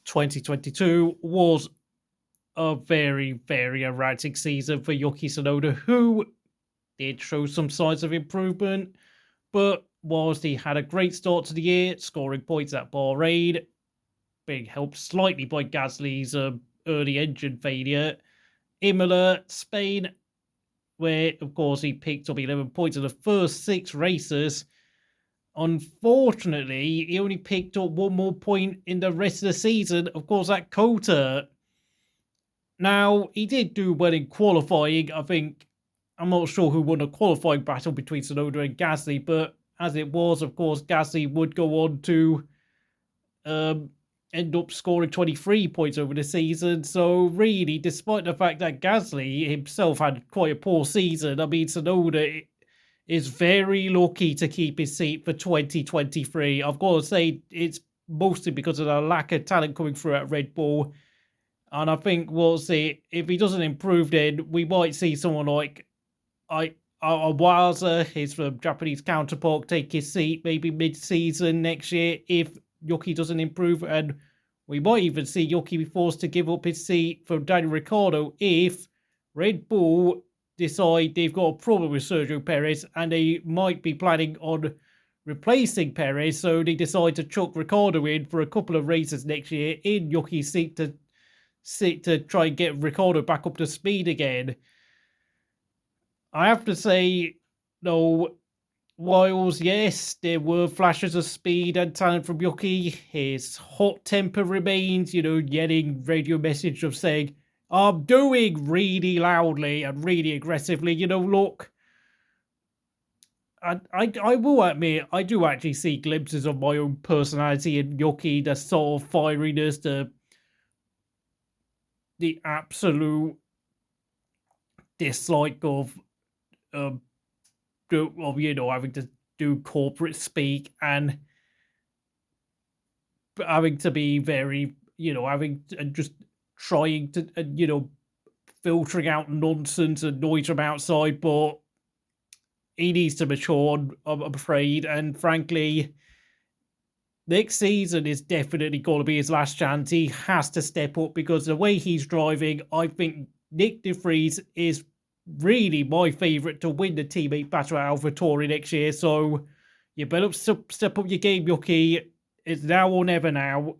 2022 was a very, very erratic season for Yuki Tsunoda, who did show some signs of improvement, but whilst he had a great start to the year, scoring points at Bahrain, being helped slightly by Gasly's early engine failure, Imola, Spain, where, of course, he picked up 11 points in the first 6 races. Unfortunately, he only picked up 1 more point in the rest of the season, of course, at Kota. Now, he did do well in qualifying. I'm not sure who won a qualifying battle between Tsunoda and Gasly, but as it was, of course, Gasly would go on to end up scoring 23 points over the season. So really, despite the fact that Gasly himself had quite a poor season, Tsunoda is very lucky to keep his seat for 2023. I've got to say, it's mostly because of the lack of talent coming through at Red Bull. And I think we'll see, if he doesn't improve, then we might see someone like Waza, his Japanese counterpart, take his seat maybe mid-season next year if Yuki doesn't improve. And we might even see Yuki be forced to give up his seat for Daniel Ricciardo if Red Bull decide they've got a problem with Sergio Perez and they might be planning on replacing Perez, so they decide to chuck Ricciardo in for a couple of races next year in Yuki's seat to try and get Ricciardo back up to speed again. I have to say, though, whilst, yes, there were flashes of speed and talent from Yuki, his hot temper remains, yelling radio message of saying, I'm doing really loudly and really aggressively, look. I will admit, I do actually see glimpses of my own personality in Yuki, the sort of fieriness, the absolute dislike of having to do corporate speak and having to be very, just trying to, filtering out nonsense and noise from outside, but he needs to mature, I'm afraid, and frankly, next season is definitely going to be his last chance. He has to step up because the way he's driving, I think Nick de Vries is really my favourite to win the teammate battle at AlphaTauri next year. So you better step up your game, Yuki. It's now or never now.